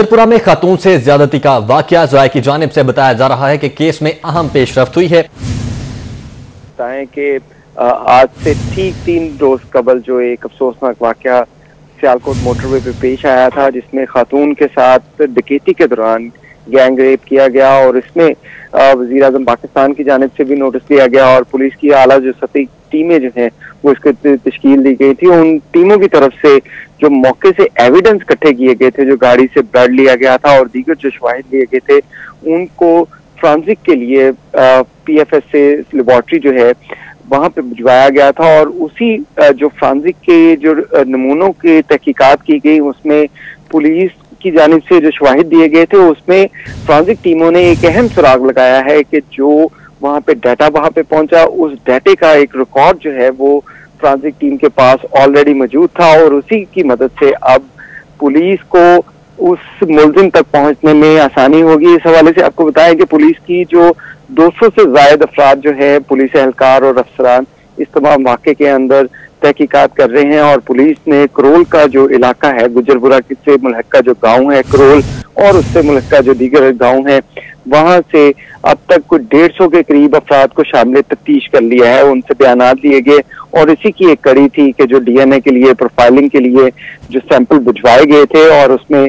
त्रिपुरा में खातून से ज्यादती का वाकया जराये की जानिब से बताया जा रहा है कि केस में अहम पेशरफ्त हुई है। बताएं कि आज से ठीक 3 रोज कबल जो एक अफसोसनाक वाकया सियालकोट मोटरवे पे पेश आया था, जिसमें खातून के साथ डकैती के दौरान गैंग रेप किया गया और इसमें वजीर आजम पाकिस्तान की जानिब से भी नोटिस दिया गया और पुलिस की आला जो सतही टीमें जो हैं वो इसके तश्कील दी गई थी। उन टीमों की तरफ से जो मौके से एविडेंस इकट्ठे किए गए थे, जो गाड़ी से ब्लड लिया गया था और दीगर जो शवाहिद लिए गए थे, उनको फ्रांसिक के लिए PFS से लेबॉर्ट्री जो है वहां पे भिजवाया गया था और उसी जो फ्रांसिक के जो नमूनों की तहकीकात की गई उसमें पुलिस की जानिब से जो शवाहिद दिए गए थे उसमें फ्रांसिक टीमों ने एक अहम सुराग लगाया है कि जो वहां पे डाटा वहां पे पहुंचा, उस डाटे का एक रिकॉर्ड जो है वो फ्रांसिक टीम के पास ऑलरेडी मौजूद था और उसी की मदद से अब पुलिस को उस मुलजिम तक पहुंचने में आसानी होगी। इस हवाले से आपको बताएं कि पुलिस की जो 200 से ज्यादा अफराद जो है पुलिस एहलकार और अफसरान इस तमाम वाक़े के अंदर तहकीकात कर रहे हैं और पुलिस ने करोल का जो इलाका है, गुजरपुरा से मुल्हक्का जो गांव है करोल और उससे मुल्हक्का जो दीगर गांव है, वहां से अब तक कुछ 150 के करीब अफराद को शामिल तफ्तीश कर लिया है, उनसे बयानात लिए गए और इसी की एक कड़ी थी कि जो DNA के लिए प्रोफाइलिंग के लिए जो सैंपल भिजवाए गए थे और उसमें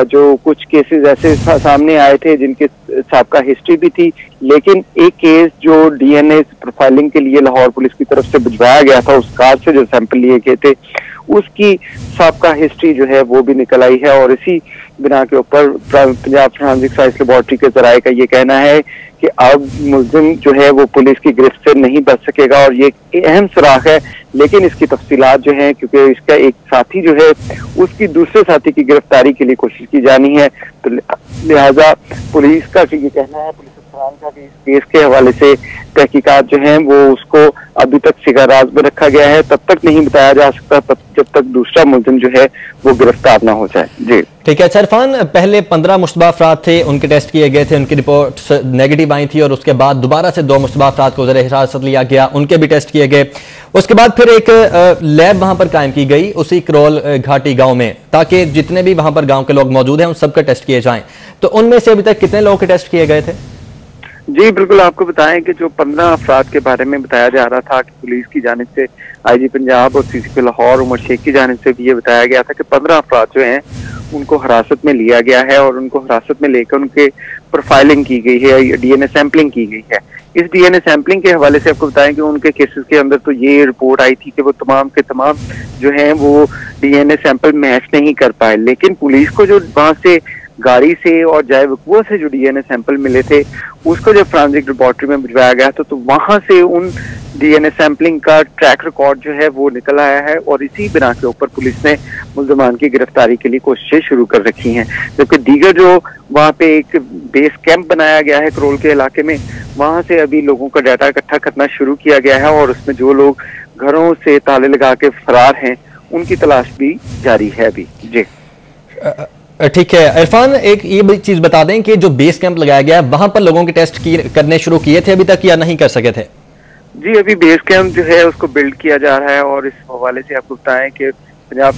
जो कुछ केसेस ऐसे सामने आए थे जिनके साबका हिस्ट्री भी थी, लेकिन एक केस जो DNA प्रोफाइलिंग के लिए लाहौर पुलिस की तरफ से भिजवाया गया था, उस कार से जो सैंपल लिए गए थे उसकी साबका हिस्ट्री जो है वो भी निकल आई है और इसी बिना के ऊपर पंजाब फोरेंसिक साइंस लेबॉर्ट्री के जराये का ये कहना है कि अब मुलजिम जो है वो पुलिस की गिरफ्त से नहीं बच सकेगा और ये अहम सुराग है, लेकिन इसकी तफसीलात जो है क्योंकि इसका एक साथी जो है उसकी दूसरे साथी की गिरफ्तारी के लिए कोशिश की जानी है, तो लिहाजा पुलिस का ये कहना है, पुलिस अफसरान का कि इस केस के हवाले से तहकीकात जो है वो उसको अभी तक सिगाराज में रखा गया है, तब तक नहीं बताया जा सकता जब तक दूसरा मुलजिम जो है वो गिरफ्तार ना हो जाए। जी ठीक है। अच्छा इरफान, पहले 15 मुश्तबा अफराद थे, उनके टेस्ट किए गए थे, उनकी रिपोर्ट्स नेगेटिव आई थी और उसके बाद दोबारा से 2 मुश्तबा अफराद को ज़ेर हिरासत लिया गया, उनके भी टेस्ट किए गए। उसके बाद फिर एक लैब वहां पर कायम की गई उसी करोल घाटी गांव में, ताकि जितने भी वहां पर गांव के लोग मौजूद हैं उन सबके टेस्ट किए जाएं। तो उनमें से अभी तक कितने लोगों के टेस्ट किए गए थे? जी बिल्कुल, आपको बताएं कि जो 15 अफराद के बारे में बताया जा रहा था कि पुलिस की जानिब से IG पंजाब और CCP लाहौर उमर शेख की जानिब से भी ये बताया गया था कि 15 अफराद जो हैं उनको हिरासत में लिया गया है और उनको हिरासत में लेकर उनके प्रोफाइलिंग की गई है, DNA सैंपलिंग की गई है। इस DNA सैंपलिंग के हवाले से आपको बताएं कि उनके केसेस के अंदर तो ये रिपोर्ट आई थी कि वो तमाम के तमाम जो हैं वो DNA सैंपल मैच नहीं कर पाए, लेकिन पुलिस को जो वहां से गाड़ी से और जाए वकूआ से जो DNA सैंपल मिले थे उसको जब फोरेंसिक लेबॉर्ट्री में भिजवाया गया तो वहां से उन DNA सैंपलिंग का ट्रैक रिकॉर्ड जो है वो निकल आया है और इसी बिना के ऊपर पुलिस ने मुल्ज़िमान की गिरफ्तारी के लिए कोशिशें शुरू कर रखी हैं। जबकि दीगर जो वहाँ पे एक बेस कैंप बनाया गया है करोल के इलाके में, वहां से अभी लोगों का डाटा इकट्ठा करना शुरू किया गया है और उसमें जो लोग घरों से ताले लगा के फरार हैं उनकी तलाश भी जारी है अभी। जी ठीक है इरफान, एक ये भी चीज बता दें कि जो बेस कैंप लगाया गया है वहां पर लोगों के टेस्ट करने शुरू किए थे अभी तक या नहीं कर सके थे? जी अभी बेस कैंप जो है उसको बिल्ड किया जा रहा है और इस हवाले से आपको बताएं कि पंजाब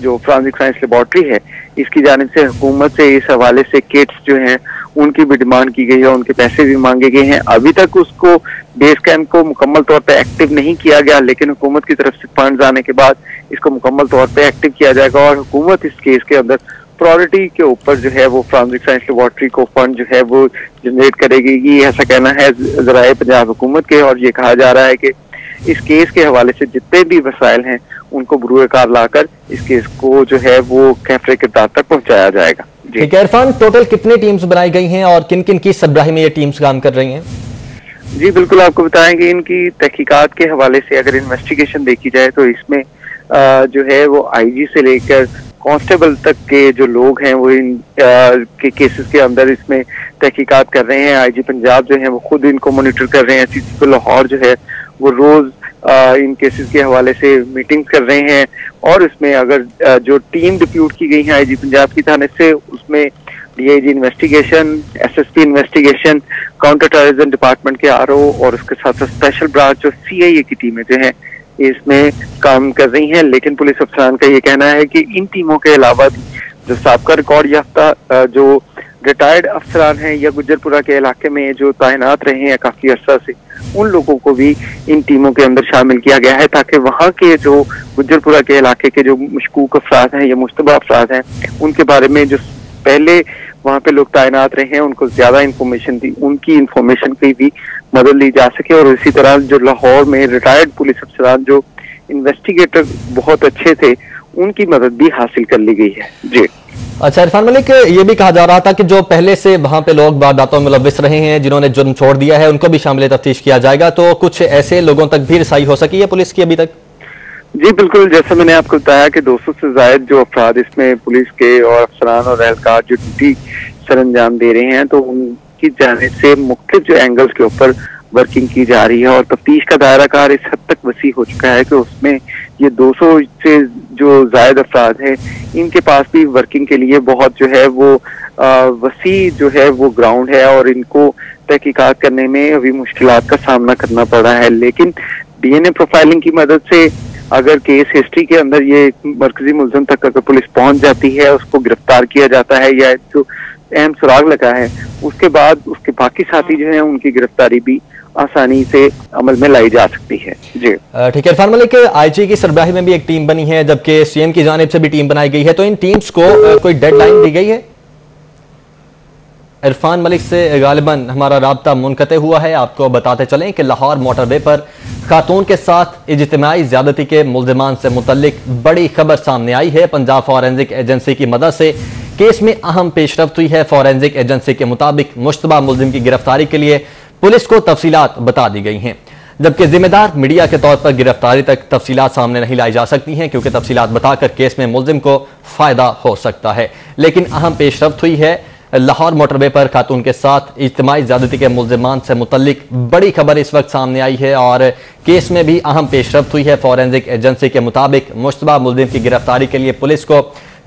जो फोरेंसिक साइंस लेबॉर्ट्री है इसकी जानिब से हुकूमत से इस हवाले से किट्स जो हैं उनकी भी डिमांड की गई है, उनके पैसे भी मांगे गए हैं। अभी तक उसको बेस कैंप को मुकम्मल तौर पे एक्टिव नहीं किया गया, लेकिन हुकूमत की तरफ से फंड्स आने के बाद इसको मुकम्मल तौर पे एक्टिव किया जाएगा और हुकूमत इस केस के अंदर प्रायोरिटी के ऊपर जो है वो फोरेंसिक साइंस लेबॉर्ट्री को फंड जो है वो जनरेट करेगी। ये ऐसा कहना है ज़राए पंजाब हुकूमत के और ये कहा जा रहा है कि इस केस के हवाले से जितने भी वसाइल हैं उनको बरूए कार लाकर इस केस को जो है वो कैफरे किरदार तक पहुंचाया जाएगा। ठीक है इरफान, टोटल कितनी टीम्स बनाई गई हैं और किन किन की सरबराही में ये टीम्स काम कर रही हैं? जी बिल्कुल, आपको बताएंगे इनकी तहकीकात के हवाले से अगर इन्वेस्टिगेशन देखी जाए तो इसमें जो है वो IG से लेकर कांस्टेबल तक के जो लोग हैं वो इन के केसेस के अंदर इसमें तहकीकात कर रहे हैं। IG पंजाब जो है वो खुद इनको मॉनिटर कर रहे हैं, CCP लाहौर जो है वो रोज इन केसेस के हवाले से मीटिंग कर रहे हैं और इसमें अगर जो टीम डिप्यूट की गई है IG पंजाब की थाने से उसमें DIG investigation, SSP investigation, counter terrorism department के RO और उसके साथ साथ स्पेशल ब्रांच जो CIA की टीमें जो हैं इसमें काम कर रही हैं। लेकिन पुलिस अफसरान का ये कहना है कि इन टीमों के अलावा भी जो साबका रिकॉर्ड याफ्ता जो रिटायर्ड अफसरान हैं या गुज्जरपुरा के इलाके में जो तैनात रहे हैं काफी अर्सा से, उन लोगों को भी इन टीमों के अंदर शामिल किया गया है ताकि वहाँ के जो गुज्जरपुरा के इलाके के जो मशकूक अफराद हैं या मुश्तबा अफराद हैं उनके बारे में जो पहले वहाँ पे लोग तैनात रहे हैं उनको ज्यादा इंफॉर्मेशन दी, उनकी इंफॉर्मेशन की भी मदद ली जा सके। और इसी तरह जो लाहौर में रिटायर्ड पुलिस अफसरान जो इन्वेस्टिगेटर बहुत अच्छे थे उनकी मदद भी हासिल कर ली गई है। जी अच्छा इरफान मलिक, ये भी कहा जा रहा था कि जो पहले से वहां पे लोग वारदातों में मुलव्विस रहे हैं जिन्होंने जुर्म छोड़ दिया है उनको भी शामिल तफ्तीश किया जाएगा, तो कुछ ऐसे लोगों तक भी रसाई हो सकी है पुलिस की अभी तक? जी बिल्कुल, जैसा मैंने आपको बताया कि 200 से ज्यादा जो अफराद इसमें पुलिस के और अफसरान और एहलकार जो ड्यूटी सर अंजाम दे रहे हैं तो उनकी जानिब से मुख्तलिफ जो एंगल्स के ऊपर वर्किंग की जा रही है और तफ्तीश का दायरा कार इस हद तक वसी हो चुका है कि उसमें ये 200 से जो जायद अफराद है इनके पास भी वर्किंग के लिए बहुत जो है वो वसी जो है वो ग्राउंड है और इनको तहकीकात करने में अभी मुश्किलात का सामना करना पड़ रहा है। लेकिन डीएनए प्रोफाइलिंग की मदद से अगर केस हिस्ट्री के अंदर ये मरकजी मुल्ज़िम तक अगर पुलिस पहुंच जाती है, उसको गिरफ्तार किया जाता है या जो अहम सुराग लगा है उसके बाद उसके बाकी साथी जो है उनकी गिरफ्तारी भी आसानी से अमल में लाई जा सकती है। जी ठीक है इरफान मलिक, आईजी की सरबराही में भी एक टीम बनी है जबकि सीएम की जानिब से भी टीम बनाई गई है, तो इन टीम्स को कोई डेडलाइन दी गई है? इरफान मलिक से गालिबन हमारा राब्ता मुनक़ते हुआ है। आपको बताते चलें कि लाहौर मोटरवे पर खातून के साथ इज्तिमाई ज़्यादती के मुल्ज़िमान से मुतल्लिक बड़ी खबर सामने आई है। पंजाब फॉरेंसिक एजेंसी की मदद से केस में अहम पेशरफ्त हुई है। फॉरेंसिक एजेंसी के मुताबिक मुश्तबा मुल्ज़िम की गिरफ्तारी के लिए पुलिस को तफसीलात बता दी गई हैं, जबकि जिम्मेदार मीडिया के तौर पर गिरफ्तारी तक तफसीलात सामने नहीं लाई जा सकती हैं क्योंकि तफसीलात बताकर केस में मुल्ज़िम को फ़ायदा हो सकता है। लेकिन अहम पेशरफ्त हुई है। लाहौर मोटरवे पर खातून के साथ इज्तिमाई ज़्यादती के मुल्ज़िमान से मुतल्लिक बड़ी खबर इस वक्त सामने आई है और केस में भी अहम पेशरफ्त हुई है। फॉरेंसिक एजेंसी के मुताबिक मुश्तबा मुल्ज़िम की गिरफ्तारी के लिए पुलिस को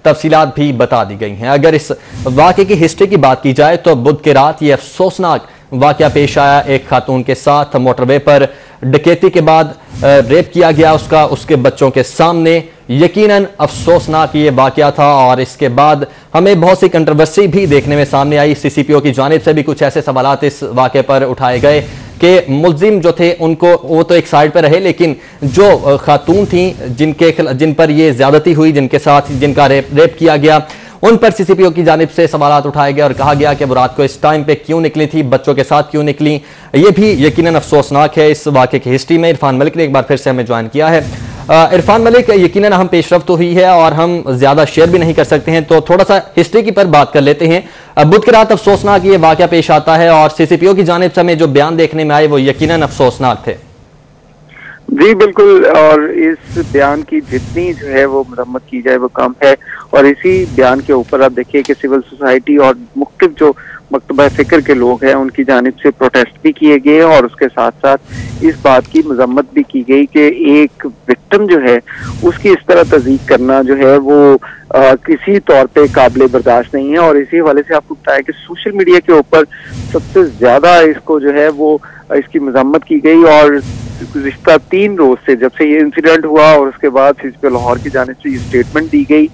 तफसीलात भी बता दी गई हैं। अगर इस वाक़े की हिस्ट्री की बात की जाए तो बुध की रात ये अफसोसनाक वाक़या पेश आया। एक खातून के साथ मोटरवे पर डकैती के बाद रेप किया गया उसका उसके बच्चों के सामने। यकीनन अफसोसनाक ये वाक़या था और इसके बाद हमें बहुत सी कंट्रोवर्सी भी देखने में सामने आई। सीसीपीओ की जानिब से भी कुछ ऐसे सवालात इस वाक़े पर उठाए गए कि मुल्ज़िम जो थे उनको वो तो एक साइड पर रहे, लेकिन जो खातून थी जिन पर ये ज़्यादती हुई, जिनके साथ जिनका रेप किया गया, उन पर सीसीपीओ की जानिब से सवालात उठाए गए और कहा गया कि वो रात को इस टाइम पे क्यों निकली थी, बच्चों के साथ क्यों निकली। ये भी यकीनन अफसोसनाक है इस वाक़े की हिस्ट्री में। इरफान मलिक ने एक बार फिर से हमें ज्वाइन किया है। इरफान मलिक, यकीनन हम पेशरफ्त हुई है और हम ज़्यादा शेयर भी नहीं कर सकते हैं, तो थोड़ा सा हिस्ट्री की पर बात कर लेते हैं। बुध की रात अफसोसनाक ये वाक़या पेश आता है और सीसीपीओ की जानिब से हमें जो बयान देखने में आए वो यकीनन अफसोसनाक थे। जी बिल्कुल, और इस बयान की जितनी जो है वो मरम्मत की जाए वो कम है। और इसी बयान के ऊपर आप देखिए कि सिविल सोसाइटी और मुख्तलिफ जो मकतबा फिक्र के लोग हैं उनकी जानिब से प्रोटेस्ट भी किए गए और उसके साथ साथ इस बात की मजम्मत भी की गई कि एक विक्टिम जो है उसकी इस तरह तज़ीक करना जो है वो किसी तौर पे काबिल बर्दाश्त नहीं है। और इसी हवाले से आपको बताया कि सोशल मीडिया के ऊपर सबसे ज्यादा इसको जो है वो इसकी मजम्मत की गई और गुज़िश्ता 3 रोज से जब से ये इंसिडेंट हुआ और उसके बाद सीसीपीओ लाहौर की जानिब से ये स्टेटमेंट दी गई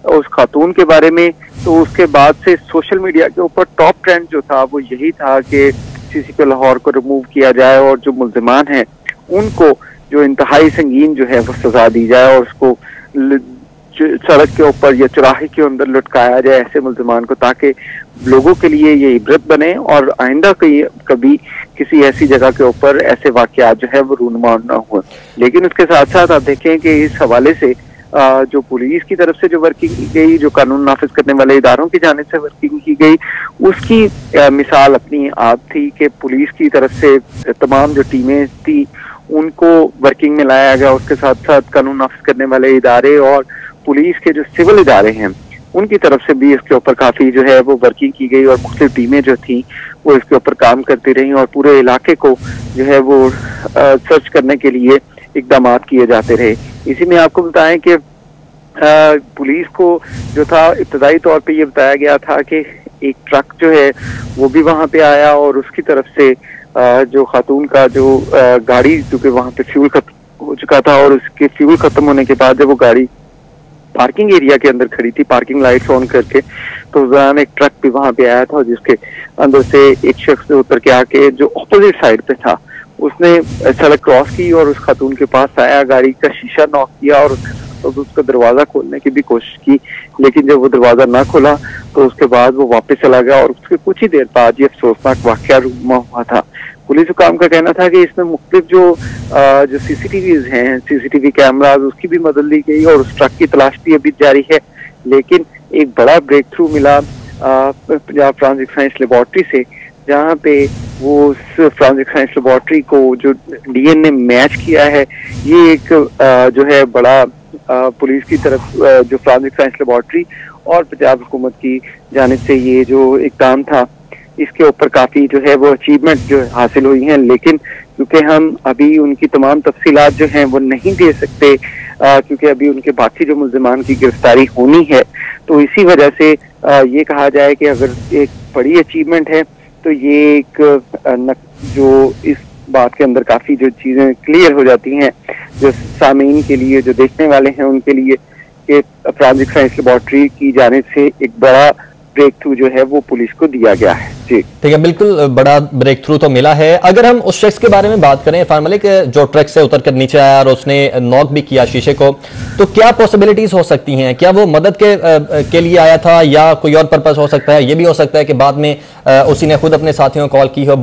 उस खातून के बारे में, तो उसके बाद से सोशल मीडिया के ऊपर टॉप ट्रेंड जो था वो यही था कि सीसीपीओ लाहौर को रिमूव किया जाए और जो मुल्ज़िमान हैं उनको जो इंतहाई संगीन जो है वो सजा दी जाए और उसको सड़क के ऊपर या चौराहे के अंदर लटकाया जाए ऐसे मुल्ज़िमान को, ताकि लोगों के लिए ये इबरत बने और आइंदा कभी किसी ऐसी जगह के ऊपर ऐसे वाक़यात जो है वो रूनुमा न हुए। लेकिन उसके साथ साथ आप देखें कि इस हवाले से जो पुलिस की तरफ से जो वर्किंग की गई, जो कानून नाफिज करने वाले इदारों की जानिब से वर्किंग की गई, उसकी मिसाल अपनी आप थी कि पुलिस की तरफ से तमाम जो टीमें थी उनको वर्किंग में लाया गया। उसके साथ साथ कानून नाफिज करने वाले इदारे और पुलिस के जो सिविल इदारे हैं उनकी तरफ से भी इसके ऊपर काफी जो है वो वर्किंग की गई और मुख्तलिफ टीमें जो थी वो इसके ऊपर काम करती रही और पूरे इलाके को जो है वो सर्च करने के लिए इकदाम किए जाते रहे। इसी में आपको बताएं कि पुलिस को जो था इब्तदाई तौर पे ये बताया गया था कि एक ट्रक जो है वो भी वहां पे आया और उसकी तरफ से जो खातून का जो गाड़ी, क्योंकि वहां पे फ्यूल खत्म हो चुका था और उसके फ्यूल खत्म होने के बाद जब वो गाड़ी पार्किंग एरिया के अंदर खड़ी थी, पार्किंग लाइट्स ऑन करके। तो उस दौरान एक ट्रक भी वहां पे आया था, जिसके अंदर से एक शख्स उतर के आके जो ऑपोजिट साइड पे था, उसने सड़क क्रॉस की और उस खातून के पास आया, गाड़ी का शीशा नॉक किया और उसका दरवाजा खोलने की भी कोशिश की, लेकिन जब वो दरवाजा ना खोला तो उसके बाद वो वापस चला गया। और उसके कुछ ही देर बाद ये अफसोसनाक वाकया रूबरू हुआ था। पुलिस हुकाम का कहना था कि इसमें मुख्तलिफ जो सीसीटीवीज हैं, सीसीटीवी कैमराज, उसकी भी मदद ली गई और उस ट्रक की तलाश भी अभी जारी है। लेकिन एक बड़ा ब्रेक थ्रू मिला पंजाब फॉरेंसिक साइंस लेबोरेटरी से, जहाँ पे वो उस फॉरेंसिक साइंस लेबोरेटरी को जो डीएनए मैच किया है, ये एक जो है बड़ा पुलिस की तरफ जो फॉरेंसिक साइंस लेबोरेटरी और पंजाब हुकूमत की जानिब से ये जो इक़दाम था, इसके ऊपर काफी जो है वो अचीवमेंट जो हासिल हुई हैं। लेकिन क्योंकि हम अभी उनकी तमाम तफसीलात जो हैं वो नहीं दे सकते, क्योंकि अभी उनके बाकी जो मुल्ज़िमान की गिरफ्तारी होनी है, तो इसी वजह से ये कहा जाए कि अगर एक बड़ी अचीवमेंट है तो ये एक जो इस बात के अंदर काफी जो चीजें क्लियर हो जाती हैं जो सामीन के लिए, जो देखने वाले हैं उनके लिए, कि फॉरेंसिक साइंस लेबोरेटरी की जानिब से एक बड़ा ब्रेक थ्रू जो है वो पुलिस को दिया गया है। जी ठीक है, बिल्कुल बड़ा ब्रेक थ्रू तो मिला है। अगर हम उस शख्स के बारे में बात करें इरफान मलिक, जो ट्रक से उतर कर नीचे आया और उसने नॉक भी किया शीशे को, तो क्या पॉसिबिलिटीज हो सकती हैं? क्या वो मदद के लिए आया था या कोई और पर्पस हो सकता है? ये भी हो सकता है कि बाद में उसी ने खुद अपने साथियों को कॉल की हो।